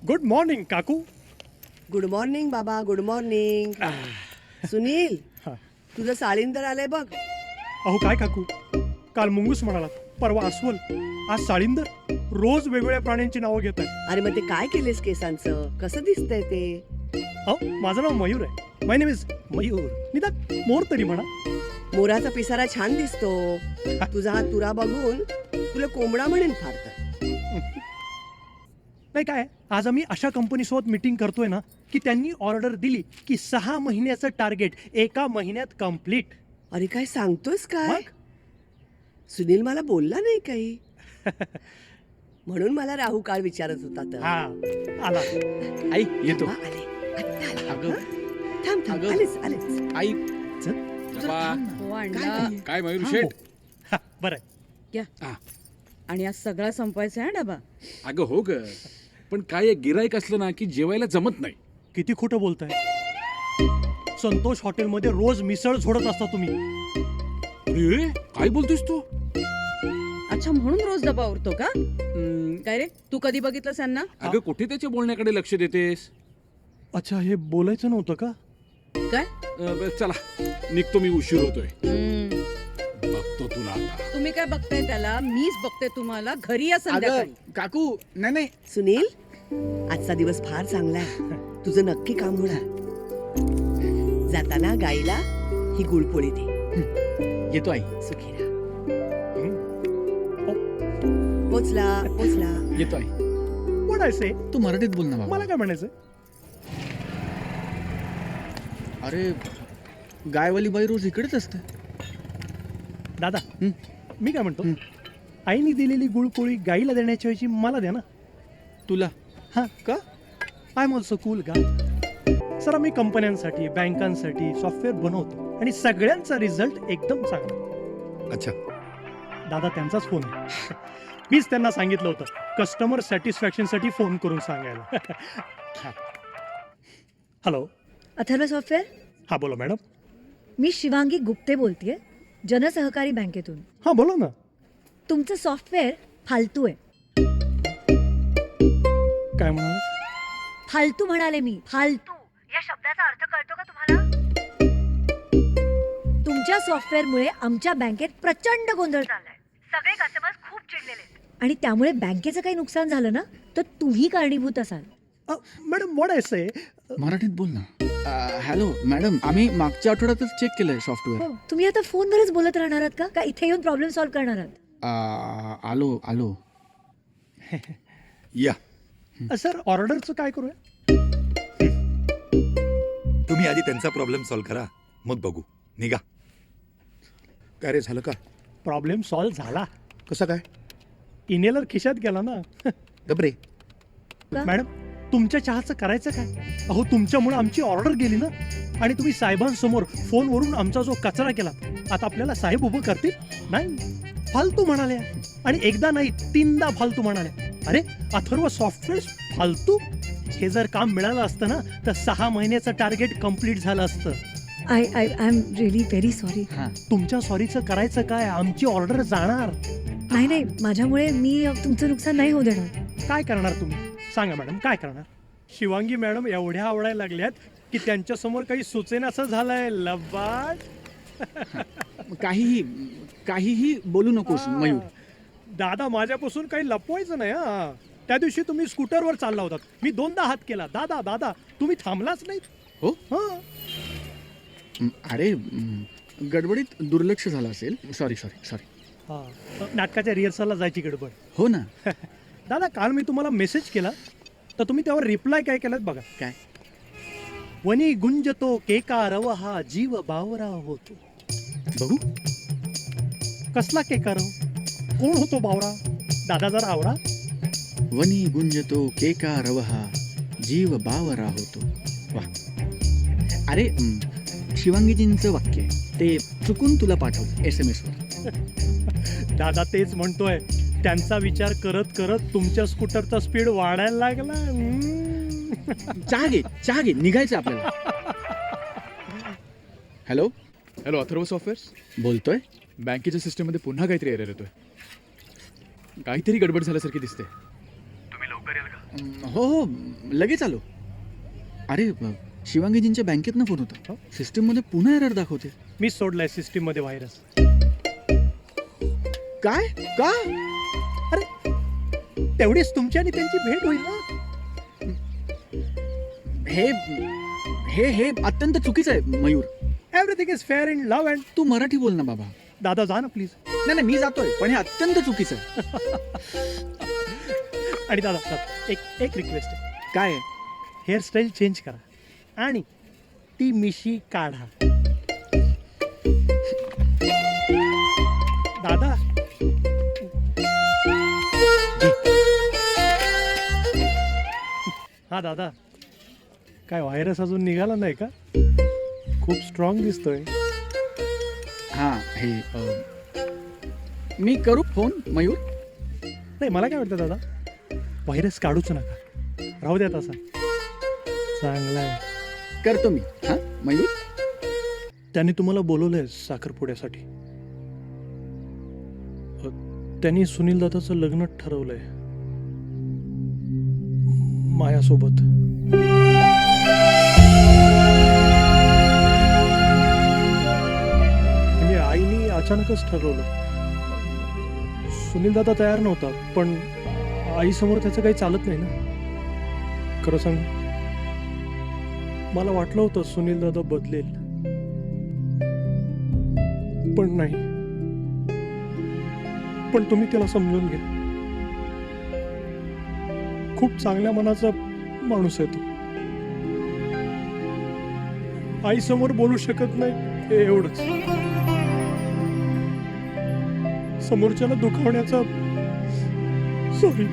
Good morning काकू. Good morning बाबा, good morning. Sunil, हा. तुझं साळींदर आलंय बघ. अहो काय काकू, काल मुंगूस म्हणालात, परवा अस्वल, आज साळींदर. रोज वेगवेगळ्या प्राण्यांची नावं घेत आहे. अरे मग ते काय केलेस केसांचं? कसं दिसतंय ते? अहो माझं नाव मयूर आहे. माय नेम इज मयूर. निदान मोर तरी म्हणा. मोराचा पिसारा छान दिसतो. तुझा हा तुरा बघून तुला कोंबडा म्हणेन फार तर. नाही काय, आज आम्ही अशा कंपनीसोबत मीटिंग करतोय ना की त्यांनी ऑर्डर दिली की 6 महिन्याचं टार्गेट 1 महिन्यात कम्प्लीट. अरे काय सांगतोयस काय? मग? सुनील मला बोलला नाही काही. म्हणून मला राहू काळ विचारत होता तर. हा आला. आई येतो. हा, आले. आत्ता आले. अगं थांब थांब, अगं. आलेच आलेच. आई चल. जरा हो आणला. काय? काय मयूर हा, शेठ हो. हा, बरं आहे. घ्या. हा. आणि आज सगळा संपवायचा आहे डबा. अगं हो ग, पण काय गिराईक असलं ना की जेवायला जमत नाही. किती खोटं बोलताय. संतोष हॉटेलमध्ये रोज मिसळ झोडत असता तुम्ही. अरे काय बोलतोस तू? अच्छा, म्हणून रोज डबा उरतो का? काय रे, तू कधी बघितलंस यांना? अगं कुठे त्याच्या बोलण्याकडे लक्ष देतेस? अच्छा, हे बोलायचं नव्हतं का? काय चला निघतो, मी उशीर होतोय. हम्म, बघतो तुला आता. तुम्ही काय बघताय त्याला? मीच बघते तुम्हाला. घरी या संध्याकाळी. काकू नाही सुनील, आजचा दिवस फार चांगला आहे. तुझं नक्की काम होणार. जाताना गाईला ही गुळपोळी दे. येतो आई. सुखी राहा. पोचला पोचला. येतो आई. बोलायचंय. तू मराठीत बोल ना बाबा. मला काय म्हणायचं. अरे गायवाली बाई रोज इकडेच असते. दादा, मी काय म्हणतो, आईने दिलेली गुळपोळी गाईला देण्याच्या ऐवजी मला द्या ना. तुला हा का? आय एम ऑल्सो कूल गा. सर, आम्ही कंपन्यांसाठी, बँकांसाठी सॉफ्टवेअर बनवतो आणि सगळ्यांचा रिझल्ट एकदम चांगला. अच्छा. दादा, त्यांचाच फोन आहे. मीच त्यांना सांगितलं होतं कस्टमर सॅटिस्फॅक्शनसाठी फोन करून सांगायला. हॅलो. अथर्व सॉफ्टवेअर. हा बोला मॅडम. मी शिवांगी गुप्ते बोलतेय, जनसहकारी बँकेतून. हा बोला ना. तुमचं सॉफ्टवेअर फालतू आहे. काय म्हणाला? फालतू म्हणाले मी. फालतू या शब्दाचा अर्थ कळतो का तुम्हाला? तुमच्या सॉफ्टवेअरमुळे आमच्या बँकेत प्रचंड गोंधळ चाललाय. सगळे कस्टमर्स खूप चिडलेले आहेत. आणि त्यामुळे बँकेचं काही नुकसान झालं ना तर तुम्ही कारणीभूत असाल. मॅडम, वॉट आय से. मराठीत बोल ना. हॅलो मॅडम, आम्ही मागच्या आठवड्यातच चेक केलंय सॉफ्टवेअर. हो, तुम्ही आता फोनवरच बोलत राहणार आहात का इथे येऊन प्रॉब्लेम सॉल्व्ह करणार आहात? आलो. या, सर, ऑर्डरचं काय करूया? तुम्ही आधी त्यांचा प्रॉब्लेम सॉल्व्ह करा, मग बघू. निघा. काय रे, झालं का? प्रॉब्लेम सॉल्व्ह झाला. कसं काय? इनेलर खिशात गेला ना. गबरे. का? मॅडम, तुमच्या चहाचं करायचं काय? अहो, तुमच्यामुळे आमची ऑर्डर गेली ना. आणि तुम्ही साहेबांसमोर फोनवरून आमचा जो कचरा केला, आता आपल्याला साहेब उभं करतील? नाही, फालतू म्हणाल्या. आणि एकदा नाही, 3दा फालतू म्हणाल्या. अरे अथर्व सॉफ्टवेअर फालतू. हे जर काम मिळालं असतं ना तर 6 महिन्याचं टार्गेट कम्प्लीट झालं असतं. I am really very sorry. तुमच्या सॉरीचं करायचं काय? आमची ऑर्डर जाणार. नाही, माझ्यामुळे मी तुमचं नुकसान नाही होऊ देणार. काय करणार तुम्ही? सांगा मॅडम, काय करणार? शिवांगी मॅडम एवढ्या आवडायला लागल्यात की त्यांच्या समोर काही सुचेनासं झालंय. लबाड. काहीही बोलू नकोस मयूर. दादा, माझ्यापासून काही लपवायचं नाही. हा, त्या दिवशी तुम्ही स्कूटरवर चालला होता. मी 2दा हात केला, दादा दादा, तुम्ही थांबलाच नाही. हो. हा. अरे गडबडीत दुर्लक्ष झालं असेल. सॉरी. हा, नाटकाच्या रिहर्सलला जायची गडबड. हो ना. दादा, काल मी तुम्हाला मेसेज केला तर तुम्ही त्यावर रिप्लाय काय केलात बघा. काय? वनी गुंजतो केका रव हा जीव बावरा होतो. बघू. कसला केका रव? कोण होतो बावरा? दादा जरा आवरा. वनी गुंजतो केका रवहा जीव बावरा होतो. वा. अरे शिवांगीजींचं वाक्य आहे. ते चुकून तुला पाठवलं SMS वर. दादा, तेच म्हणतोय. त्यांचा विचार करत करत तुमच्या स्कूटरचा स्पीड वाढायला लागला. चहा घे, निघायचं आपल्याला. हॅलो अथर्व सॉफ्टवेअर्स बोलतोय. बँकेच्या सिस्टममध्ये पुन्हा काहीतरी एरर येतोय. काहीतरी गडबड झाल्यासारखी दिसते. तुम्ही लवकर हो हो लगेच आलो. अरे शिवांगीजींच्या बँकेतनं फोन होता. सिस्टीममध्ये पुन्हा एरर दाखवते. मीच सोडलाय सिस्टीम मध्ये व्हायरस. काय का? तेवढीच तुमची आणि त्यांची भेट होईल ना. हे हे हे अत्यंत चुकीचं आहे Mayur. Everything is fair in love and. तू मराठी बोल ना बाबा. दादा जा ना प्लीज. नाही नाही मी जातोय पण हे अत्यंत चुकीचं आहे. आणि दादा एक रिक्वेस्ट आहे. काय आहे? हेअरस्टाईल चेंज करा आणि ती मिशी काढा. दादा हा दादा काय व्हायरस अजून निघाला नाही का? खूप स्ट्रॉंग दिसतोय. हा हे मी करू फोन मयूर. नाही मला काय वाटतं दादा व्हायरस काढूच नका. राहू द्या तसा. चांगला आहे. करतो मी. हा मयूर. त्यांनी तुम्हाला बोलवलंय साखरपुड्यासाठी. त्यांनी सुनील दादाचं लग्न ठरवलंय मायासोबत. म्हणजे आईनी अचानकच ठरवलं. सुनील दादा तयार नव्हता पण आईसमोर त्याचं काही चालत नाही ना. खरं सांग मला वाटलं होतं सुनील दादा बदलेल पण नाही. पण तुम्ही त्याला समजून घ्या. खूप चांगल्या मनाचा माणूस आहे तो. आई समोर बोलू शकत नाही हे एवढंच. समोरच्याला दुखावण्याचा सॉरी